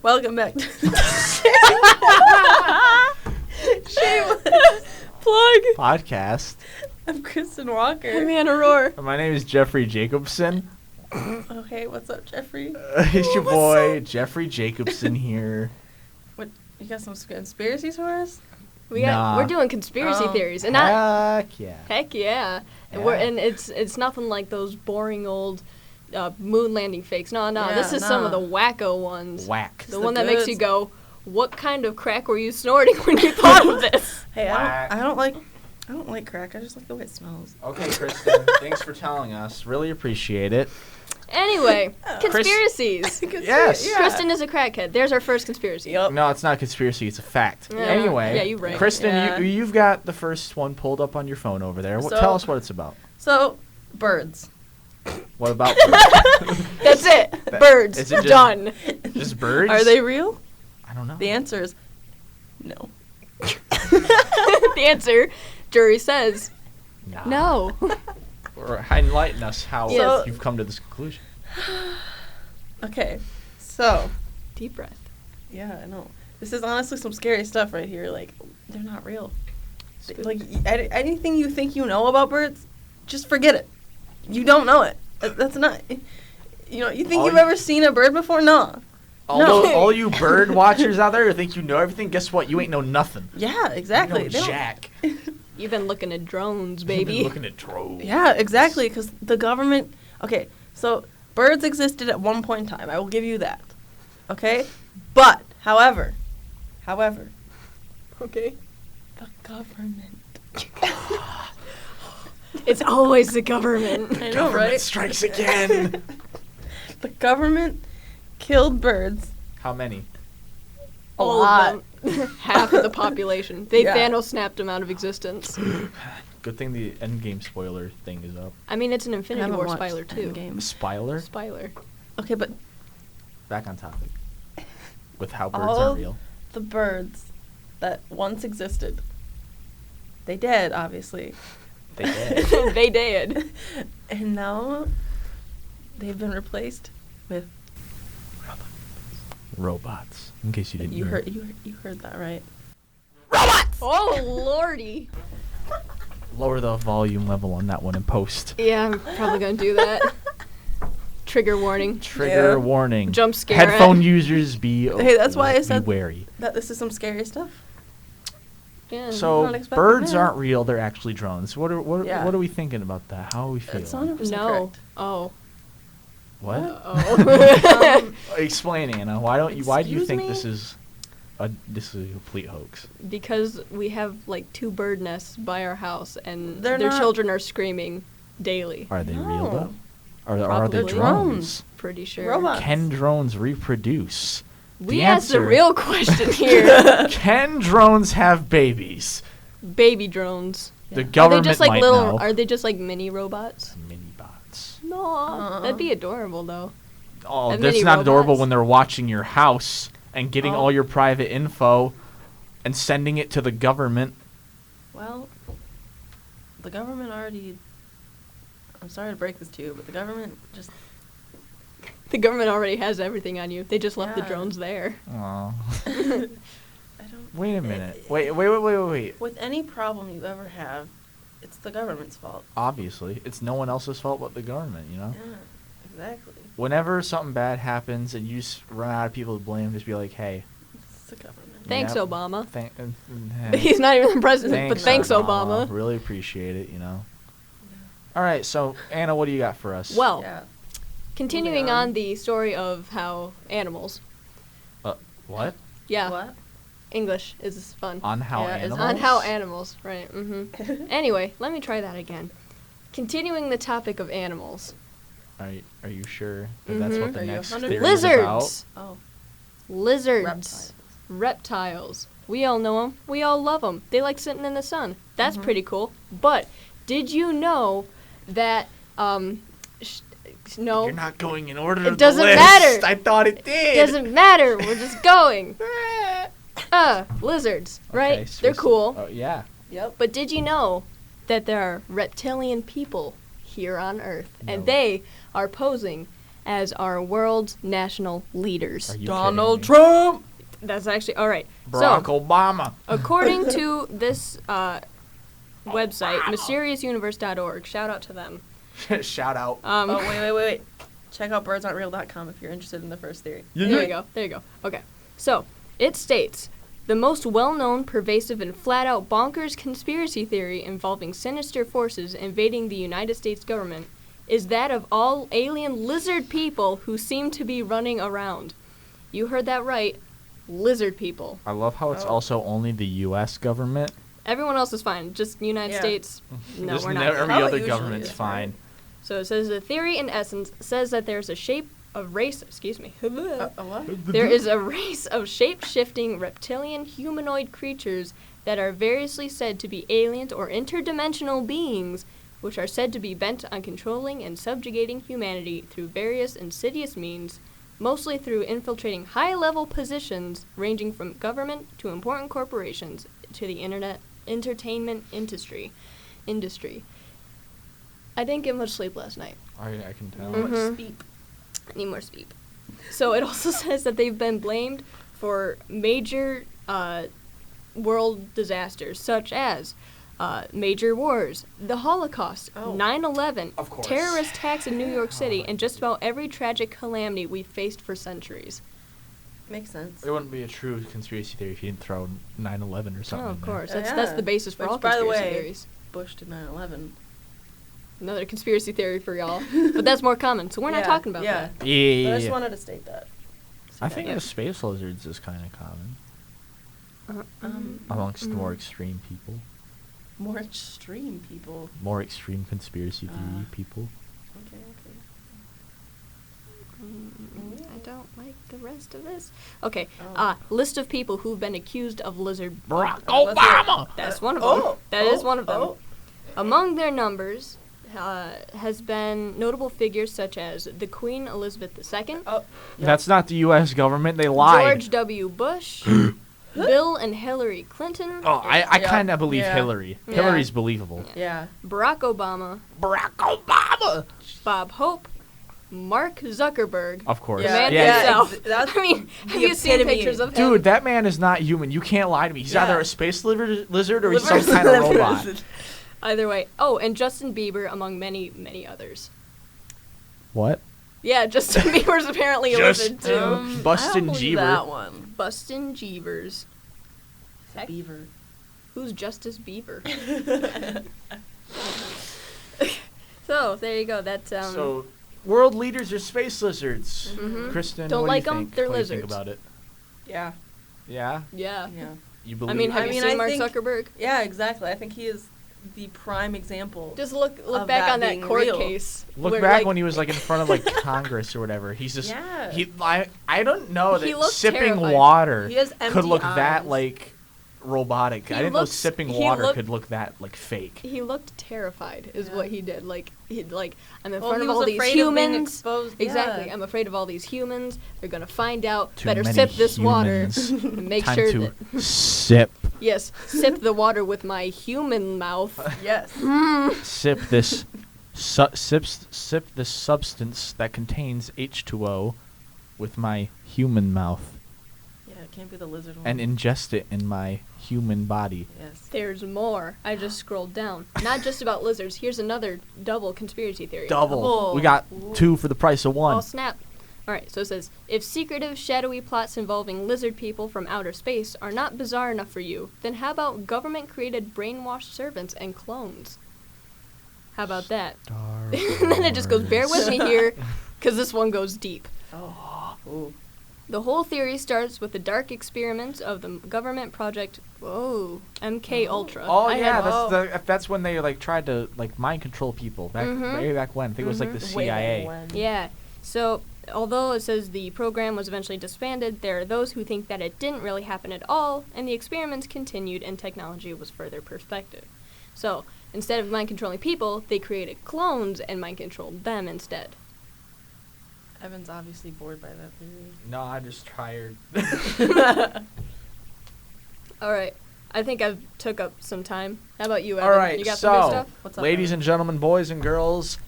Welcome back to Shameless Plug Podcast. I'm Kristen Walker. I'm Hannah Rohr. My name is Jeffrey Jacobson. Okay, what's up, Jeffrey? It's your boy, Jeffrey Jacobson here. What? You got some conspiracies for us? We're doing conspiracy theories, and Heck yeah. heck yeah, Yeah. and it's nothing like those boring old moon landing fakes. No, Yeah, this is some of the wacko ones. Whack. The one that makes you go, "What kind of crack were you snorting when you thought of this?" Hey, Whack. I don't like crack. I just like the way it smells. Okay, Kristen, thanks for telling us. Really appreciate it. Anyway, conspiracies. Yes. Yeah. Kristen is a crackhead. There's our first conspiracy. Yup. No, it's not a conspiracy. It's a fact. Yeah. Anyway, Yeah, you're right. Kristen, Yeah. you've got the first one pulled up on your phone over there. So- Tell us what it's about. So, birds. What about birds? That's it. Birds. Is it just- Done. Just birds? Are they real? I don't know. The answer is no. The answer, jury says, Nah. no. Or enlighten us how Yes. you've come to this conclusion. Okay, so Deep breath. yeah, I know. This is honestly some scary stuff right here. Like, they're not real. Like, anything you think you know about birds, just forget it. You don't know it. That's not. You know, you think All you've you- ever seen a bird before? No. All you bird watchers out there who think you know everything, guess what? You ain't know nothing. Yeah, exactly. You They know don't- jack. You've been looking at drones, You've been baby. looking at drones. Yeah, exactly. Because the government. Okay, so birds existed at one point in time. I will give you that. Okay, but however, Okay. the government. It's always the government. I know, Government right? strikes again. The government killed birds. How many? A All lot. of them. Half of the population. They Yeah. Thanos snapped them out of existence. Good thing the Endgame spoiler thing is up. I mean, it's an I Infinity haven't War watched spoiler too. Endgame. Spoiler? Spoiler. Okay, but Back on topic. With how birds All- aren't real. the birds that once existed, they dead, obviously. They did. They did. And now they've been replaced with. Robots. In case you didn't You know. heard you heard that right. Oh lordy. Lower the volume level on that one in post. Yeah, I'm probably gonna do that. Trigger warning. Trigger Yeah. warning. Jump scare. Headphone users be Hey, that's why I said- be wary. That this is some scary stuff. Yeah. So not expecting birds that. aren't real; they're actually drones. What are Yeah. what are we thinking about that? How are we feeling? It's 100% no. correct. Oh. What? Oh. Explain, Anna. Why don't you? Why do you Excuse think me? this is a complete hoax? Because we have like 2 bird nests by our house, and They're their not- children are screaming daily. Are they real No. though? Or are they Probably. drones? Pretty sure. Robots. Can drones reproduce? We The asked the answer- real question here. Can drones have babies? Baby drones. The Yeah. government Are they just like might little? know. Are they just like mini robots? Mini bots. No, that'd be adorable though. Oh, And that's mini not adorable robots? when they're watching your house and getting Oh. all your private info and sending it to the government. Well, the government already. I'm sorry to break this to you, but the government just. The government already has everything on you. They just left the Yeah. drones there. Oh. I don't. Wait a minute. Wait. With any problem you ever have, it's the government's fault. Obviously, it's no one else's fault but the government, you know? Yeah, exactly. Whenever something bad happens and you just run out of people to blame, just be like, hey. It's the government. Thanks, Yep. Obama. Hey. He's not even the president, but thanks, Obama. Really appreciate it, you know? All right, so, Anna, what do you got for us? Well, Yeah. continuing Moving on. on the story of how animals. What? Yeah, What? English is fun. On how Yeah, it's animals? On how animals, right? Anyway, let me try that again. Continuing the topic of animals. Are you sure that that's what the Are you next 100% theory is about? Lizards. Oh. Lizards. Reptiles. Reptiles. We all know them. We all love them. They like sitting in the sun. That's Mhm. pretty cool. But did you know that no, You're not going in order It of the doesn't list. matter. I thought it it did. doesn't matter. We're just going. Lizards, right? Okay, so They're cool. Oh, yeah. Yep. But did you know that there are reptilian people here on Earth, No. and they are posing as our world's national leaders. Are you Donald kidding me? Trump. That's actually all right. Barack So, Obama. according to this website, mysteriousuniverse.org, shout out to them. Shout out. Oh, wait. Check out birdsaren'treal.com if you're interested in the first theory. There you go. Okay. So, it states, the most well-known, pervasive, and flat-out bonkers conspiracy theory involving sinister forces invading the United States government is that of all alien lizard people who seem to be running around. You heard that right. Lizard people. I love how it's also only the U.S. government. Everyone else is fine. Just United States. No, Just we're not. every How it other usually government's is, fine. So it says the theory, in essence, says that there's a shape of race. Excuse me. A what? There is a race of shape-shifting reptilian humanoid creatures that are variously said to be aliens or interdimensional beings, which are said to be bent on controlling and subjugating humanity through various insidious means, mostly through infiltrating high-level positions ranging from government to important corporations to the internet entertainment industry. I didn't get much sleep last night. I can tell. Speak. I need more sleep. So it also says that they've been blamed for major world disasters, such as major wars, the Holocaust, 9/11, Of course. terrorist attacks in New York City, and just about every tragic calamity we've faced for centuries. Makes sense. It wouldn't be a true conspiracy theory if you didn't throw 9/11 or something. Oh, of in there. course. That's the basis for Which, all by the conspiracy way, theories. Bush did 9/11. Another conspiracy theory for y'all. But that's more common, so we're not talking about that. Yeah. But I just wanted to state that. I think the space lizards is kind of common amongst more extreme people. More extreme people. More extreme conspiracy theory people. Okay. I don't like the rest of this. Okay, Oh. list of people who've been accused of lizard. Barack Obama! Obama! That's one of them. That is one of them. Oh. Among their numbers has been notable figures such as the Queen Elizabeth II, Oh. That's not the U.S. government. They lied. George W. Bush, Bill and Hillary Clinton, Oh, I Yeah. kind of believe Yeah. Hillary. Yeah. Hillary's believable. Yeah. Barack Obama, Barack Obama! Bob Hope, Mark Zuckerberg. Of course. The man Yeah. himself. That's I mean, have the you seen epitome. pictures of him? Dude, that man is not human. You can't lie to me. He's Yeah. either a space lizard or he's some Liver- kind of liver- robot. Either way. Oh, and Justin Bieber, among many, many others. What? Yeah, Justin Bieber's apparently a lizard too. Bustin' I don't believe Jeeber. that one. Bustin' Jeevers. Heck, Beaver. who's Justice Bieber? So, there you go. That's, So, world leaders are space lizards. Mhm. Kristen, Don't what like do you 'em, think? they're What do you think lizards. about it? Yeah. Yeah? yeah. Yeah. You believe I mean, have I you mean, seen I Mark think- Zuckerberg? Yeah, exactly. I think he is the prime example. Just look of back that on that being court real. case. Look where, back like, when he was like in front of like Congress or whatever. He's just Yeah. I don't know He that looked sipping terrified. water He has could empty look that eyes. like robotic. He I didn't know looks- sipping he water looked- could look that like fake. He looked terrified, is Yeah. what he did. Like, I'm in Well, front he of all was these afraid of being humans. exposed. Exactly. Yeah. I'm afraid of all these humans. They're gonna find out. Too Better many sip this water humans. and make Time sure to that sip. yes, sip the water with my human mouth. Yes. Sip this. Sip this substance that contains H2O with my human mouth Yeah, it can't be the lizard one. and ingest it in my human body. Yes. There's more. I just scrolled down. Not just about lizards. Here's another double conspiracy theory. Double. We got two for the price of one. Oh, snap. Alright, so it says, if secretive, shadowy plots involving lizard people from outer space are not bizarre enough for you, then how about government-created brainwashed servants and clones? How about that? And then it just goes, bear with me here, because this one goes deep. Oh. Ooh. The whole theory starts with the dark experiments of the government project, MK Ultra. Oh I yeah, had- that's when they like tried to like mind control people back way back when. I think it was like the Way back CIA. when. Yeah. So, although it says the program was eventually disbanded, there are those who think that it didn't really happen at all, and the experiments continued and technology was further perfected. So, instead of mind controlling people, they created clones and mind controlled them instead. Evan's obviously bored by that theory. No, I'm just tired. Alright. I think I've took up some time. How about you, Evan? All right, You got some good so stuff? What's up, ladies Evan? and gentlemen, boys and girls,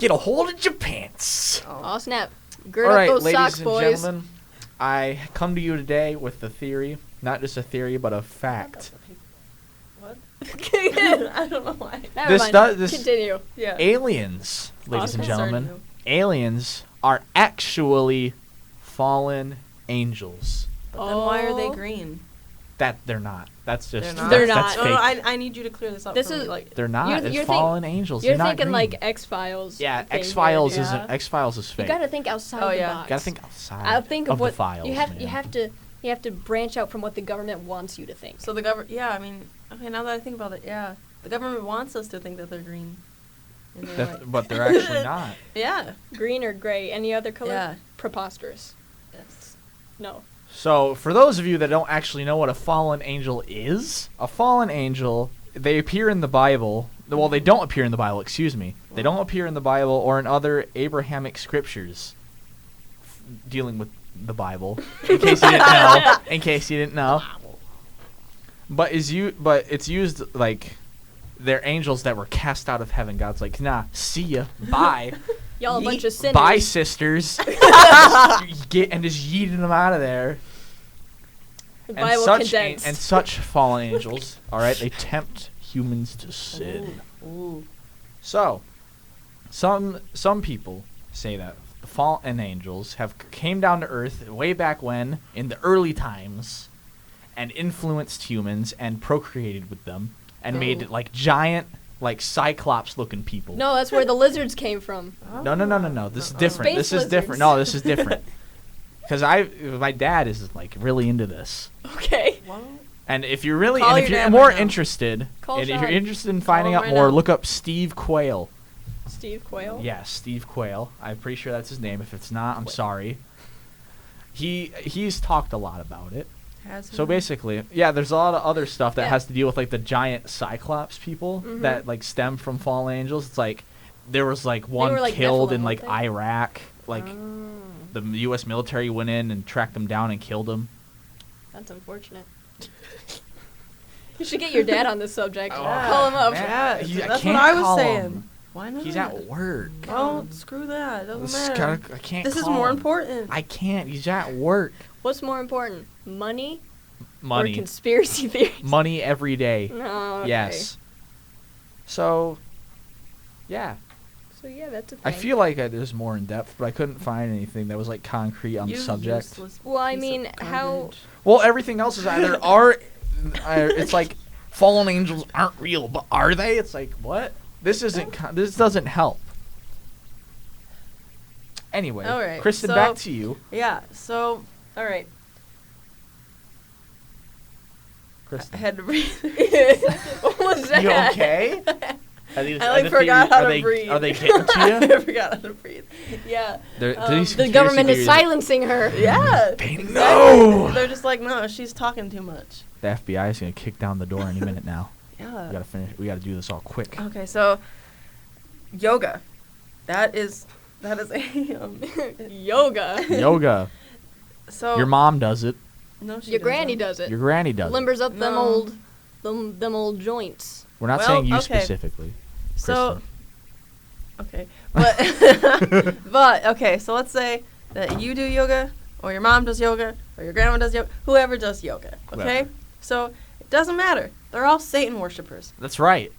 Get a hold of your pants. Oh, snap. Gird All up right, those ladies socks, and boys. gentlemen, I come to you today with the theory, not just a theory, but a fact. What? I don't know why. Never mind. Continue. Yeah. Aliens, ladies and Awesome. gentlemen, aliens are actually fallen angels. But then why are they green? That they're not. That's just They're not. They're that's not. No, fake. I need you to clear this up. This for me. is- like They're not. You're It's fallen angels. You're They're not thinking green. like X-Files. Yeah, thing X-Files here, dude. isn't. X-Files is fake. You gotta think outside Oh, the yeah. box. Gotta think outside. I think of the what files. you have. Man. You have to branch out from what the government wants you to think. so the government. Yeah, I mean, okay. Now that I think about it, yeah, the government wants us to think that they're green. And they're like, But they're actually not. yeah. Green or gray, any other color? Yeah. Preposterous. Yes. No. So, for those of you that don't actually know what a fallen angel is, a fallen angel, they appear in the Bible. Well, they don't appear in the Bible, excuse me. They don't appear in the Bible or in other Abrahamic scriptures dealing with the Bible. In case you didn't know. In case you didn't know. But it's used like they're angels that were cast out of heaven. God's like, nah, see ya, bye. Y'all a bunch of sinners. Bye, sisters. Get and just yeeting them out of there. The And Bible such condensed. and such fallen angels. All right, they tempt humans to sin. Ooh. So, some people say that the fallen angels have came down to Earth way back when, in the early times, and influenced humans and procreated with them and made like giant, like Cyclops-looking people. No, that's where the lizards came from. No. This is different. Space This is lizards. different. No, this is different. Because my dad is like really into this. Okay. Well, And if you're really, Call and if your you're dad more right now. interested, Call and if Sean. you're interested in finding him out right more, now. look up Steve Quayle. Steve Quayle. Yes, Steve Quayle. I'm pretty sure that's his name. If it's not, I'm sorry. He's talked a lot about it. So basically, yeah, there's a lot of other stuff that Yeah. has to deal with like the giant Cyclops people Mhm. that like stem from fallen angels. It's like there was like one were, like, killed Nephilim, in like weren't they? Iraq. Like Oh, the U.S. military went in and tracked them down and killed them. that's unfortunate. You should get your dad on this subject. Oh, Call him up. man. Yeah, I that's can't what I was call saying. him. Why not? He's at work. Oh, screw that. Doesn't This is matter. kinda- I can't. This is call more him. important. I can't. He's at work. What's more important, money or Money. conspiracy theories? Money every day. No. Okay. Yes. So, yeah. So yeah, that's a thing. I feel like there's more in depth, but I couldn't find anything that was like concrete on the You subject. useless Well, I piece of mean, how- garbage. Well, everything else is either it's like fallen angels aren't real, but are they? It's like what? This isn't. This doesn't help. Anyway, All right, Kristen, so- back to you. Yeah. So, all right. I Kristen, had to breathe. What was that? you okay? Are these, I, are like, the forgot theories- how are to they, breathe. Are they getting to you? I forgot how to breathe. Yeah. These The conspiracy government is theories- silencing her. Yeah. They exactly. know. They're just like, no, she's talking too much. The FBI is gonna kick down the door any minute now. We Yeah. gotta finish. We gotta do this all quick. Okay, so yoga. That is a Yoga. Yoga. so Your mom does it. No, she Your granny doesn't. does it. Your granny does it. Limbers up No. them old joints. We're not Well, saying you okay. specifically. So okay. But okay, so let's say that you do yoga or your mom does yoga or your grandma does yoga, whoever does yoga, okay? Whoever. So it doesn't matter. They're all Satan worshippers. That's right.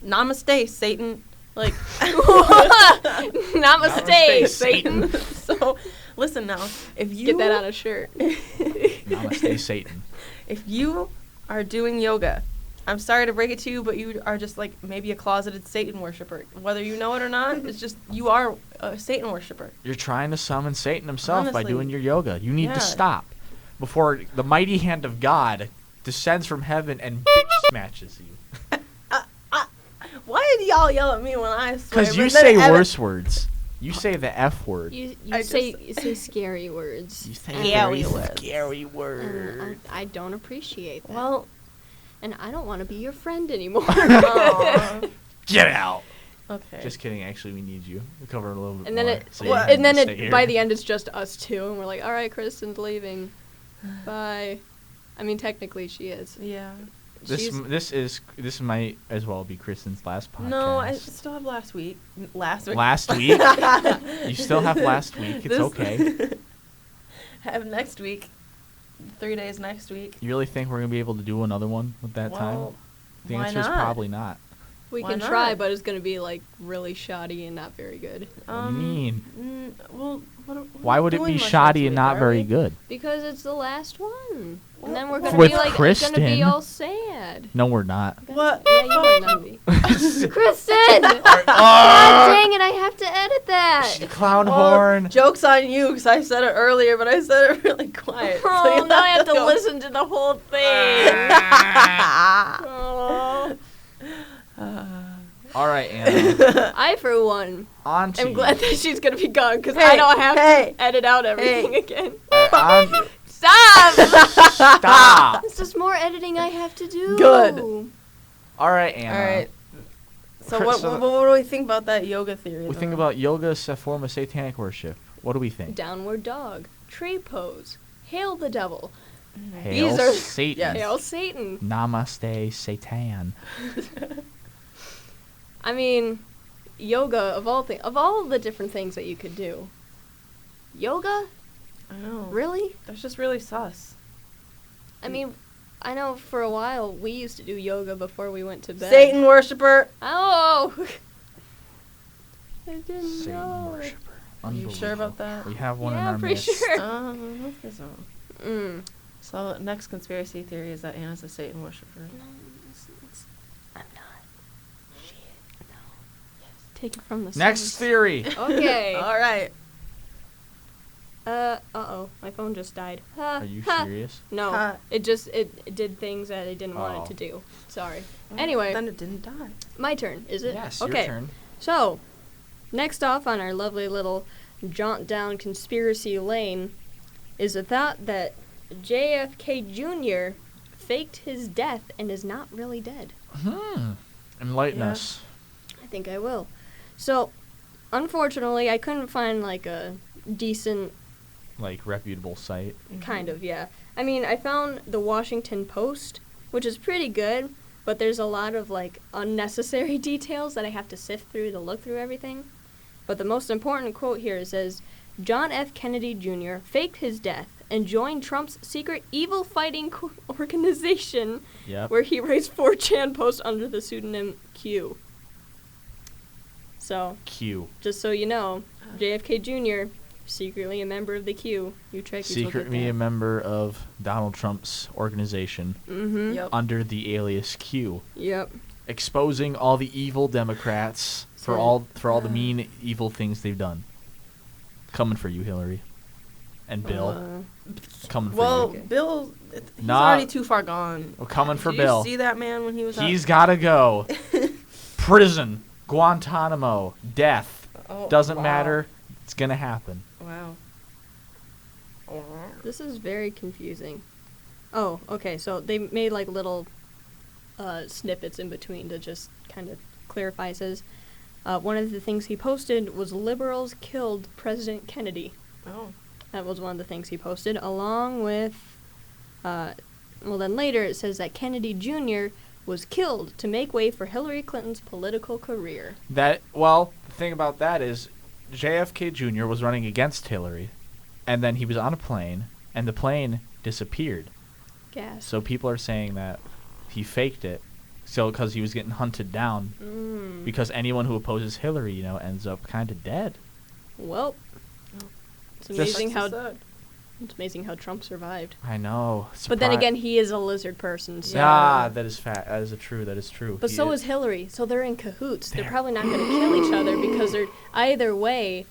Namaste, Satan. Like Namaste, Namaste, Satan. So listen now, if you Get that on a shirt. Namaste, Satan. if you are doing yoga, I'm sorry to break it to you, but you are just like maybe a closeted Satan worshiper. Whether you know it or not, it's just you are a Satan worshiper. You're trying to summon Satan himself by Honestly. doing your yoga. You need Yeah. to stop before the mighty hand of God descends from heaven and bitch smashes you. Why do y'all yell at me when I swear? Because you But then say Evan- worse words. You say the F word. You I say just- you say scary words. You say Scary very words. scary And word. I don't appreciate that. Well, And I don't want to be your friend anymore. aw. Get out. Okay. Just kidding. Actually, we need you. We cover a little bit and then more. it so you What? can and then stay it here. by the end it's just us two and we're like, all right, Kristen's leaving. Bye. I mean, technically she is. Yeah. This might as well be Kristen's last podcast. No, I still have last week. Last week. Last week? You still have last week. It's okay. Have next week. 3 days next week. You really think we're gonna be able to do another one with that time? The why answer is not? probably not. We Why can not? try, but it's gonna be like really shoddy and not very good. What do you mean? Well, Why would it be shoddy and not very good? Because it's the last one, and then we're Well, gonna With be like, it's Kristen. gonna be all sad. No, we're not. What? Yeah, you might not be. Kristen! God dang it! I have to edit that. Clown Well, horn. Joke's on you, because I said it earlier, but I said it really quiet. so Oh, you'll now I have to go- listen to the whole thing. Oh. All right, Anna. I, for one, On to am you. glad that she's gonna be gone because Hey, I don't have hey, to edit out everything hey. again. On- Stop! Stop. It's just more editing I have to do. Good. All right, Anna. All right. So Chris- what do we think about that yoga theory? We though? think about yoga as a form of satanic worship. What do we think? Downward dog, tree pose, hail the devil, Hail These are- Satan. Yes. hail Satan. Namaste, Satan. I mean, yoga of all the different things that you could do. Yoga? I know. Really? That's just really sus. I mean, I know for a while we used to do yoga before we went to bed. Satan worshiper. Oh! I didn't Satan know. worshiper. Are you sure about that? We have one in Yeah, our pretty midst. sure. I think so. Mm. So next conspiracy theory is that Anna's a Satan worshiper. I'm not. Shit. No. Yes. Take it from the Next source. theory. Okay. All right. Uh-oh. My phone just died. Are you serious? No. Huh. It did things that I didn't want it Oh. to do. Sorry. Well, Anyway. Then it didn't die. My turn, is it? Yes, Okay. your turn. So, next off on our lovely little jaunt down conspiracy lane is the thought that JFK Jr. faked his death and is not really dead. Enlighten Yeah. us. I think I will. So, unfortunately, I couldn't find like a decent Like, reputable site. kind of, yeah. I mean, I found the Washington Post, which is pretty good, but there's a lot of like unnecessary details that I have to sift through to look through everything. But the most important quote here says, John F. Kennedy Jr. faked his death and joined Trump's secret evil fighting organization Yep. where he raised 4chan posts under the pseudonym Q. So, Q. just so you know, JFK Jr., secretly a member of the Q. You Trekkies will get Secretly a that. member of Donald Trump's organization Mm-hmm. Yep. under the alias Q. Yep. Exposing all the evil Democrats for So- all the mean, evil things they've done. Coming for you, Hillary. And Bill. Coming for Well, you. Okay. Bill, he's Nah. already too far gone. We're coming for Did Bill. you see that man when he was He's gotta go. Prison. Guantanamo. Death. Oh, Doesn't wow. matter. It's gonna happen. Wow. This is very confusing. Oh, okay, so they made like little snippets in between to just kind of clarify. It says, one of the things he posted was liberals killed President Kennedy. Oh. That was one of the things he posted, along with, then later it says that Kennedy Jr. was killed to make way for Hillary Clinton's political career. The thing about that is JFK Jr. was running against Hillary, and then he was on a plane, and the plane disappeared. Gas. So people are saying that he faked it, so because he was getting hunted down. Mm. Because anyone who opposes Hillary, ends up kind of dead. Well, it's Just- amazing That's how so sad. it's amazing how Trump survived. I know. But then again, he is a lizard person, so. that is fact. That is true. That is true. But He so is Hillary, so they're in cahoots. They're They're- probably not going to kill each other because they're either way,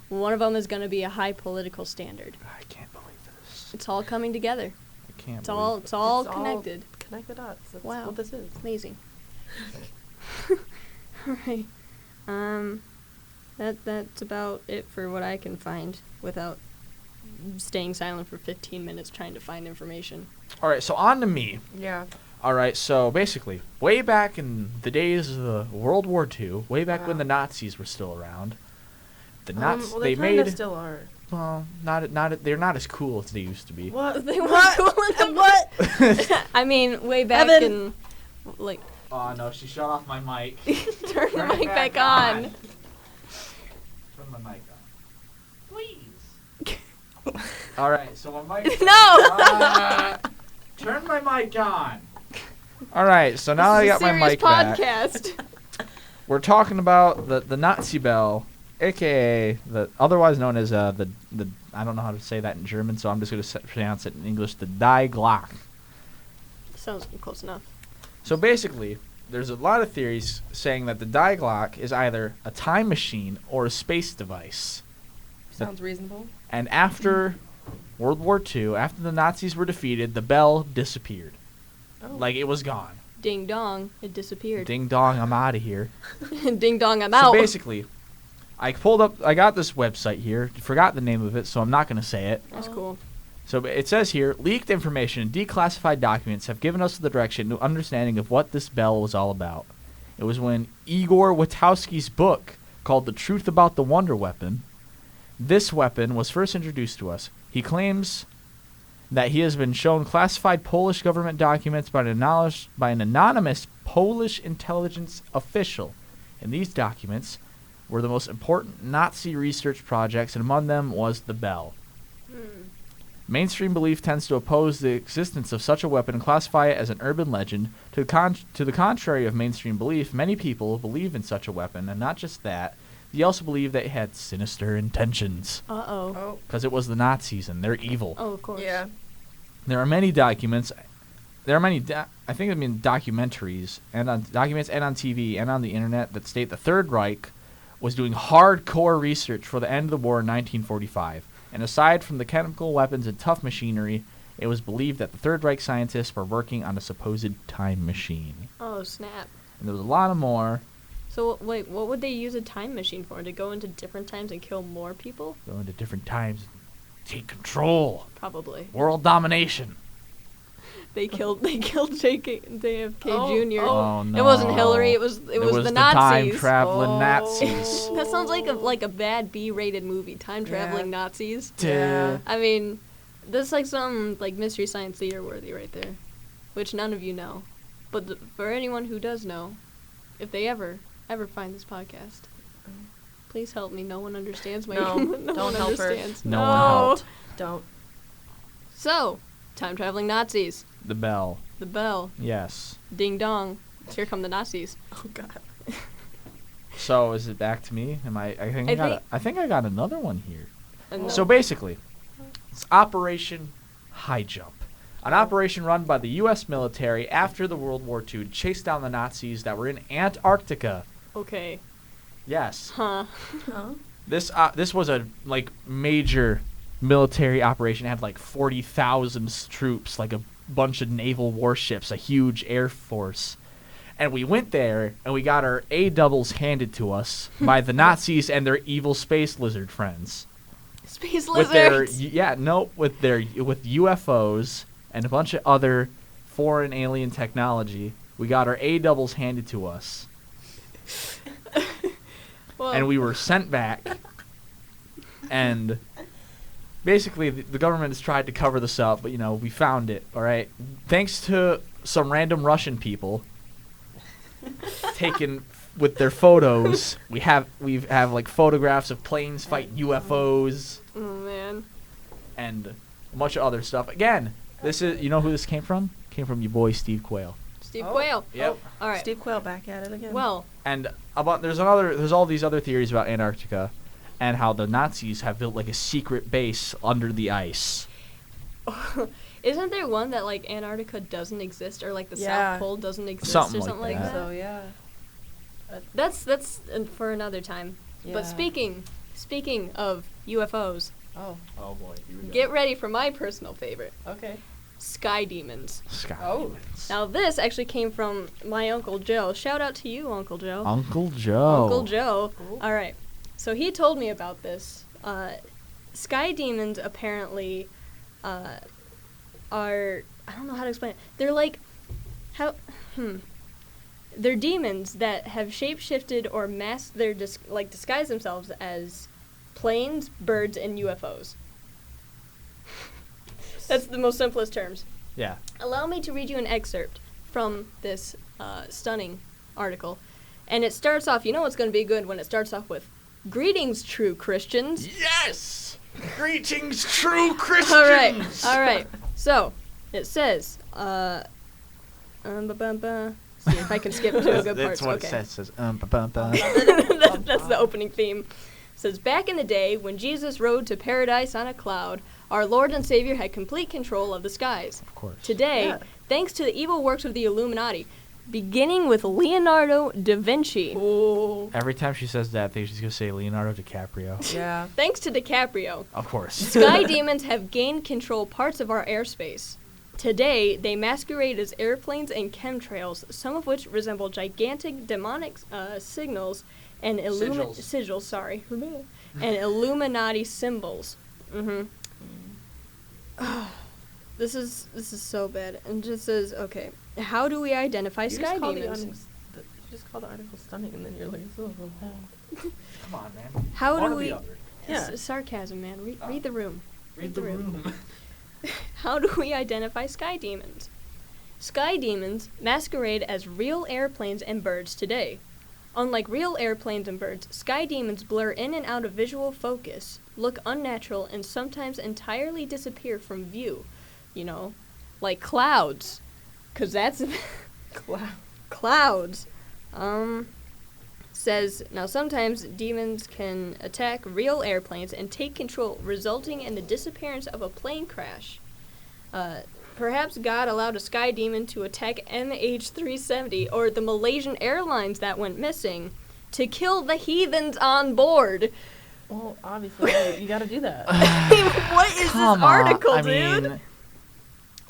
one of them is going to be a high political standard. I can't believe this. It's all coming together. I can't. It's all It's connected. Connect the dots. That's Wow. what this is. Amazing. All right. That's about it for what I can find without staying silent for 15 minutes trying to find information. All right. So on to me. Yeah. All right, so basically, way back in the days of the World War II, way back when Wow. the Nazis were still around, the Nazis Well, they made kinda still are. Well, they're not as cool as they used to be. What? They weren't What? cool enough. What? I mean, way back Evan. in, like, Oh no, she shut off my mic. turn the mic back on. Turn my mic on. Please. All right, so my mic. No. Turn my mic on. All right, so now I This got is a my serious mic back. podcast. We're talking about the Nazi bell, aka the otherwise known as the I don't know how to say that in German, so I'm just going to pronounce it in English. The Die Glock. Sounds close enough. So basically, there's a lot of theories saying that the Die Glock is either a time machine or a space device. Sounds reasonable. And after World War II, after the Nazis were defeated, the bell disappeared. Oh. Like it was gone. Ding dong, it disappeared. Ding dong, I'm out of here. Ding dong, I'm So out. basically, I got this website here. Forgot the name of it, so I'm not going to say it. That's cool. So it says here, leaked information and declassified documents have given us the direction to understanding of what this bell was all about. It was when Igor Witowski's book called The Truth About the Wonder Weapon. This weapon was first introduced to us. He claims that he has been shown classified Polish government documents by an anonymous Polish intelligence official. And these documents were the most important Nazi research projects, and among them was the bell. Mainstream belief tends to oppose the existence of such a weapon and classify it as an urban legend. To the contrary of mainstream belief, many people believe in such a weapon, and not just that, they also believe that it had sinister intentions. Uh-oh. Oh. Because it was the Nazis, and they're evil. Oh, of course. Yeah. There are many documents. There are many, documentaries and on documents and on TV and on the internet that state the Third Reich was doing hardcore research for the end of the war in 1945. And aside from the chemical weapons and tough machinery, it was believed that the Third Reich scientists were working on a supposed time machine. Oh, snap. And there was a lot of more. So, wait, what would they use a time machine for? To go into different times and kill more people? Go into different times, take control, Probably. world domination. They killed JFK Jr. Oh no! It wasn't Hillary. It was the Nazis. time traveling Oh. Nazis. That sounds like a bad B-rated movie. Time traveling Nazis. Yeah. I mean, that's like some like Mystery Science Theater worthy right there, which none of you know. But for anyone who does know, if they ever find this podcast, please help me. No one understands my. No, no don't one help her. understands. No one helped. Don't. So, time traveling Nazis. The bell. The bell. Yes. Ding dong. Here come the Nazis. Oh God. So is it back to me? I think I got another one here. And So basically, it's Operation High Jump, an operation run by the U.S. military after the World War II to chase down the Nazis that were in Antarctica. okay. Yes. Huh. Huh? This was a major military operation. It had like 40,000 troops, like a bunch of naval warships, a huge air force. And we went there and we got our A doubles handed to us by the Nazis and their evil space lizard friends. Space With their lizards. with UFOs and a bunch of other foreign alien technology. We got our A doubles handed to us. Well, And we were sent back, and basically the government has tried to cover this up, but we found it. All right, thanks to some random Russian people taken with their photos. We have like photographs of planes fighting UFOs oh man. and a bunch of other stuff. Again, this is who this came from? Came from your boy Steve Quayle. Steve Oh. Quayle. Yep. All right. Steve Quayle back at it again. Well, And there's all these other theories about Antarctica and how the Nazis have built like a secret base under the ice. isn't there one that like Antarctica doesn't exist or like the Yeah. South Pole doesn't exist Something or something like like that. that? So yeah. That's for another time. Yeah. But speaking of UFOs, Oh. Oh boy. Here we go. get ready for my personal favorite, Okay. sky demons. Sky Oh. demons. Now this actually came from my Uncle Joe. Shout out to you, Uncle Joe. Uncle Joe. Uncle Joe. Cool. All right. So he told me about this. Sky demons apparently are, I don't know how to explain it. They're like they're demons that have shape-shifted or masked their disguise themselves as planes, birds, and UFOs. That's the most simplest terms. Yeah. Allow me to read you an excerpt from this stunning article. And it starts off, you know it's going to be good when it starts off with, "Greetings, true Christians." Yes! Greetings, true Christians! All right. So, it says, see if I can skip to a good part. That's what Okay. it says. That's the opening theme. It says, "Back in the day, when Jesus rode to paradise on a cloud, our Lord and Savior had complete control of the skies. Of course. Today, Yeah. thanks to the evil works of the Illuminati, beginning with Leonardo da Vinci, Oh. Every time she says that, she's going to say Leonardo DiCaprio. Yeah. thanks to DiCaprio, Of course. sky demons have gained control parts of our airspace. Today, they masquerade as airplanes and chemtrails, some of which resemble gigantic demonic signals and sigils, sorry, and Illuminati symbols." Mm-hmm. This is so bad. And it just says, okay, how do we identify sky demons? You just call the article stunning, and then you're like, oh, wow. Come on, man. How do Wanna we? be up there. Yeah. It's sarcasm, man. Read the room. Read the room. How do we identify sky demons? Sky demons masquerade as real airplanes and birds today. Unlike real airplanes and birds, sky demons blur in and out of visual focus, look unnatural, and sometimes entirely disappear from view. You know, like clouds. 'Cause that's clouds. Says, now sometimes demons can attack real airplanes and take control, resulting in the disappearance of a plane crash. Perhaps God allowed a sky demon to attack MH370 or the Malaysian Airlines that went missing to kill the heathens on board. Well, obviously, you gotta do that. What is this article, dude? mean,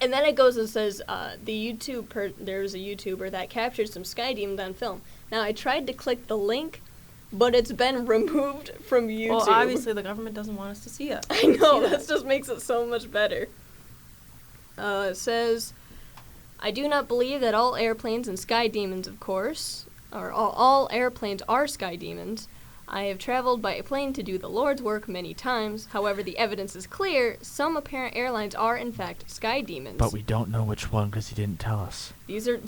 And then it goes and says, there's a YouTuber that captured some sky demons on film. Now, I tried to click the link, but it's been removed from YouTube. Well, obviously, the government doesn't want us to see it. I know, that just makes it so much better. It says, "I do not believe that all airplanes and sky demons, of course, or all airplanes are sky demons. I have traveled by a plane to do the Lord's work many times. However, the evidence is clear. Some apparent airlines are, in fact, sky demons." but we don't know which one because he didn't tell us. These are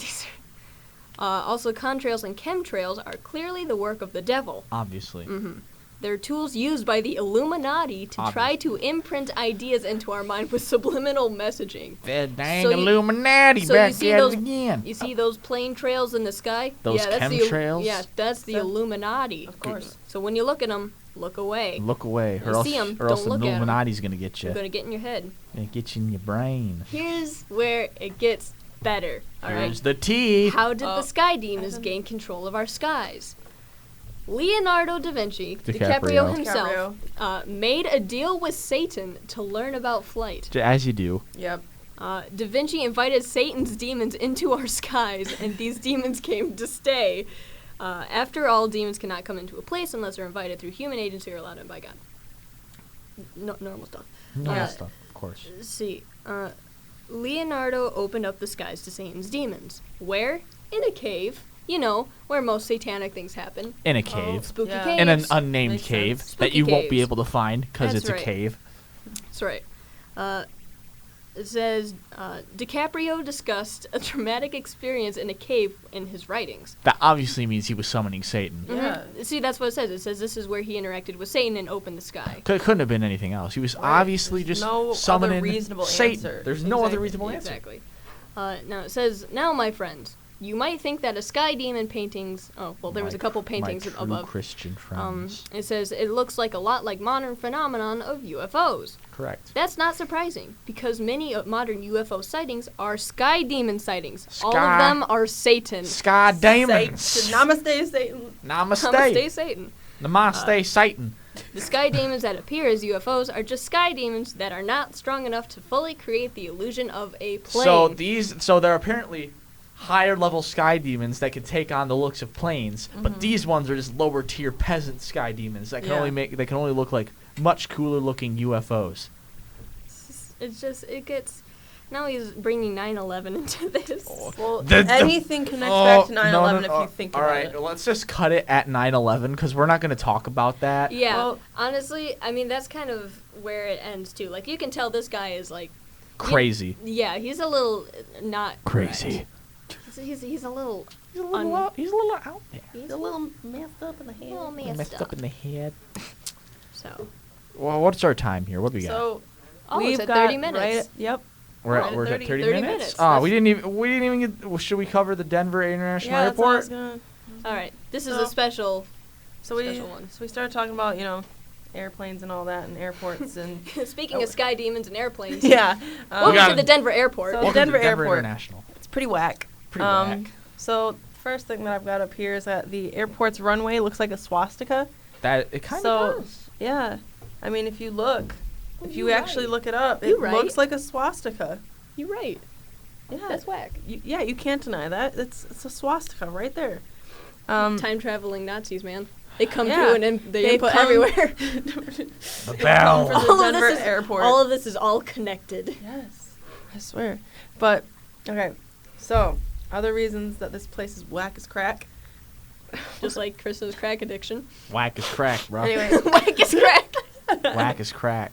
also, contrails and chemtrails are clearly the work of the devil. Obviously. Mm-hmm. They're tools used by the Illuminati to try to imprint ideas into our mind with subliminal messaging. That dang So you- Illuminati so back you see at those- it again. You see those plane trails in the sky? Those yeah, that's chemtrails? that's the So- Illuminati. Of course. So when you look at them, look away. Look away, You or else, see 'em, or else don't the look at 'em. Illuminati's gonna get you. They're gonna get in your head. Gonna get you in your brain. Here's where it gets better. All right. Here's the tea. How did Oh, the sky demons I don't- gain control of our skies? Leonardo da Vinci, DiCaprio. DiCaprio himself, made a deal with Satan to learn about flight. As you do. Yep. Da Vinci invited Satan's demons into our skies, and these demons came to stay. After all, demons cannot come into a place unless they're invited through human agency or allowed in by God. Normal stuff. Normal stuff, of course. Let's see. Leonardo opened up the skies to Satan's demons. Where? In a cave. You know, where most satanic things happen. In a cave. Spooky Yeah. caves. In an unnamed Makes cave sense. that Spooky you won't be caves. able to find because That's it's right. a cave. That's right. It says, DiCaprio discussed a traumatic experience in a cave in his writings. That obviously means he was summoning Satan. Yeah. See, that's what it says. It says this is where he interacted with Satan and opened the sky. Couldn't have been anything else. He was Right. obviously There's just no other summoning reasonable Satan. answer. There's no other Exactly. reasonable answer. Exactly. Now it says, now my friends, you might think that a sky demon paintings. Oh, well, there was a couple paintings my true above. Christian friends. It says it looks like a lot like modern phenomenon of UFOs. Correct. That's not surprising because many of modern UFO sightings are sky demon sightings. All of Sky- them are Satan. Sky demons. Satan. Namaste, Satan. Namaste. Namaste, Satan. Namaste, Satan. The sky demons that appear as UFOs are just sky demons that are not strong enough to fully create the illusion of a plane. So they're apparently higher level sky demons that can take on the looks of planes, but these ones are just lower tier peasant sky demons that can only look like much cooler looking UFOs. It gets. Now he's bringing 9/11 into this. Well, anything connects back to 9/11 if you think about it. All right, let's just cut it at 9/11 because we're not going to talk about that. Yeah, Well, honestly, I mean, that's kind of where it ends, too. Like, you can tell this guy is, like... Crazy. Yeah, he's a little not... Crazy. He's a little... He's a little out there. He's a little messed up in the head. Messed up in the head. So... Well, what's our time here? What do we got? So, it's we've at got 30 minutes. Yep. We're at at 30 30 minutes. minutes. That's- We didn't even get. Should we cover the Denver International Yeah, that's what I Airport? was gonna. All right, this is So- a special... So we Special one. so we started talking about airplanes and all that and airports and Speaking of sky demons and airplanes... yeah. Welcome got to the Denver airport. So- Welcome Denver to Denver Airport. International. It's pretty whack. Pretty whack. So first thing that I've got up here is that the airport's runway looks like a swastika. That it kind So- of does. Yeah. I mean, if you look, if you you're actually right. look it up, You're it right. looks like a swastika. You're right. Yeah. That's whack. You can't deny that. It's a swastika right there. Time traveling Nazis, man. They come Yeah. through and they They input come- everywhere. The bell. For the All of Denver this is airport. All of this is all connected. Yes, I swear. But okay, so other reasons that this place is whack as crack. Just like Chris's crack addiction. Whack is crack, bro. Anyway, Whack is crack. Whack is crack.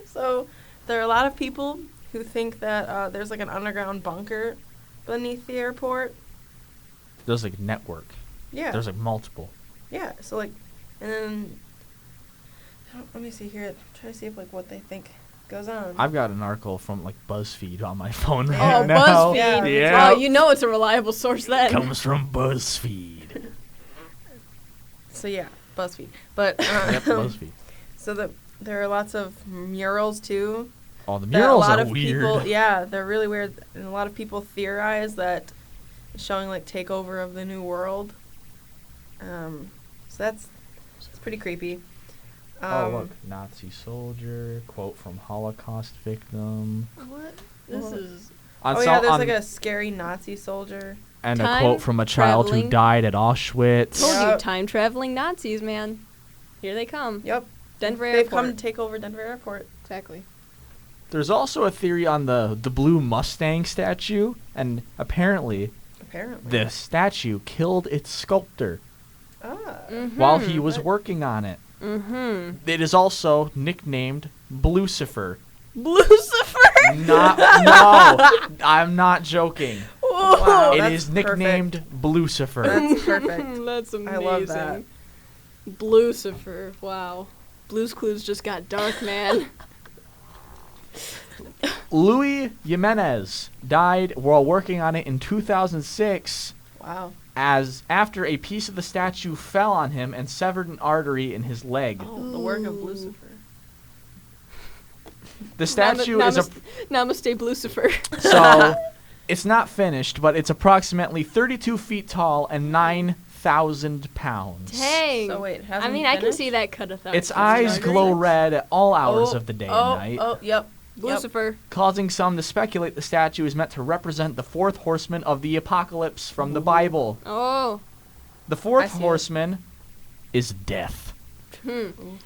so there are a lot of people who think that there's like an underground bunker beneath the airport. There's like a network. Yeah. There's like multiple. Yeah. So like, and then let me see here. Try to see if like what they think goes on. I've got an article from like BuzzFeed on my phone Oh, right Oh, now. BuzzFeed. Yeah. Yeah. Oh, you know it's a reliable source then. Comes from BuzzFeed. So yeah, BuzzFeed. But Yep, BuzzFeed. so there are lots of murals too. Oh, the that murals a lot are of weird. People, yeah, they're really weird, and a lot of people theorize that it's showing like takeover of the new world. So that's pretty creepy. Oh, look. Nazi soldier. Quote from Holocaust victim. What? This Well, is... On Oh so- yeah, there's on- like a scary Nazi soldier. and a Time quote from a child who traveling. died at Auschwitz. Told Yep. you, time traveling Nazis, man. Here they come. Yep. Denver They've airport. come to take over Denver Airport. Exactly. There's also a theory on the blue Mustang statue, and apparently Apparently. the statue killed its sculptor Ah. while he was What? working on it. Mm-hmm. It is also nicknamed Blucifer. Lucifer? No, I'm not joking. Wow, It that's is nicknamed Blucifer. That's perfect. That's amazing. I love that. Blucifer. Wow. Blue's Clues just got dark, man. Louis Jimenez died while working on it in 2006 Wow. as after a piece of the statue fell on him and severed an artery in his leg. Oh, the work of Ooh. Lucifer. The statue is a Namaste, Blucifer. so it's not finished, but it's approximately 32 feet tall and 9,000 pounds. Dang. So wait, it hasn't I mean, I can finished? see that cut a thousand. Its eyes glow red at all hours of the day oh, and night, Oh, yep. Lucifer. causing some to speculate the statue is meant to represent the fourth horseman of the apocalypse from the Bible. Oh. The I fourth see it. horseman is death.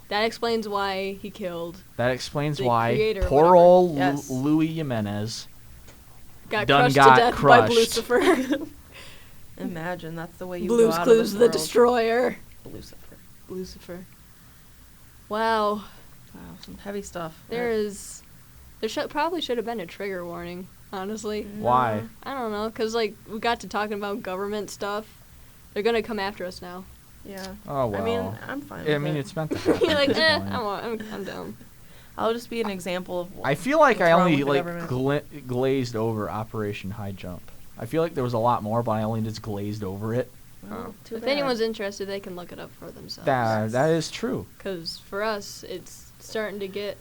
That explains why he killed. That explains The why creator or poor whatever. old Yes. Louis Jimenez Got Done crushed got to death by crushed. Lucifer. Imagine that's the way you Blue's go out Clues, of this the world. destroyer. Lucifer. Lucifer. Wow. Wow, some heavy stuff. There probably should have been a trigger warning, honestly. Why? I don't know, because, like, we got to talking about government stuff. They're going to come after us now. Yeah. Oh well. I mean, I'm fine. I with mean, it. it's meant to happen. You're like, at this eh, point. I'm down. I'll just be an example of. I feel like What's I wrong only with the like government? glazed over Operation High Jump. I feel like there was a lot more, but I only just glazed over it. Oh, too If bad. anyone's interested, they can look it up for themselves. That is true. Because for us, it's starting to get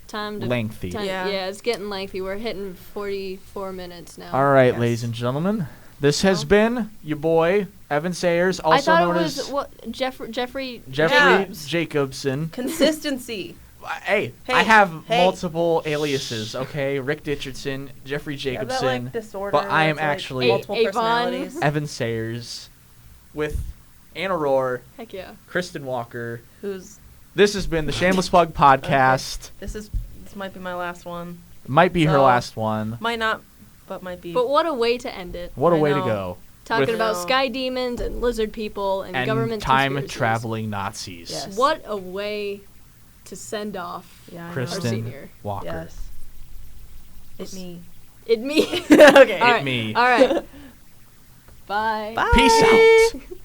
time to... Lengthy. Yeah. Yeah, it's getting lengthy. We're hitting 44 minutes now. All right, Yes. ladies and gentlemen, this has Well. been your boy Evan Sayers, I also thought known it was as Jeffrey Jeffrey Jacobs. Jacobson. Consistency. Hey, Hey, I have hey. multiple aliases. Okay, Rick Richardson, Jeffrey Yeah, that, Jacobson, like, disorder but I am that's, like, actually multiple Avon. personalities. Evan Sayers with Anna Rohr, Heck yeah. Kristen Walker. Who's This has been the Shameless Plug podcast. this is it's This might be my last one. Might be her So- last one. Might not, but might be. But what a way to end it. What a I way to know. go. Talking With- about No. sky demons and lizard people and, And government time conspiracies. traveling Nazis. Yes. What a way to send off yeah, I know. our Kristen senior. Walker. Yes. It me. It me. Okay. All right. me. All right. Bye. Bye. Peace out.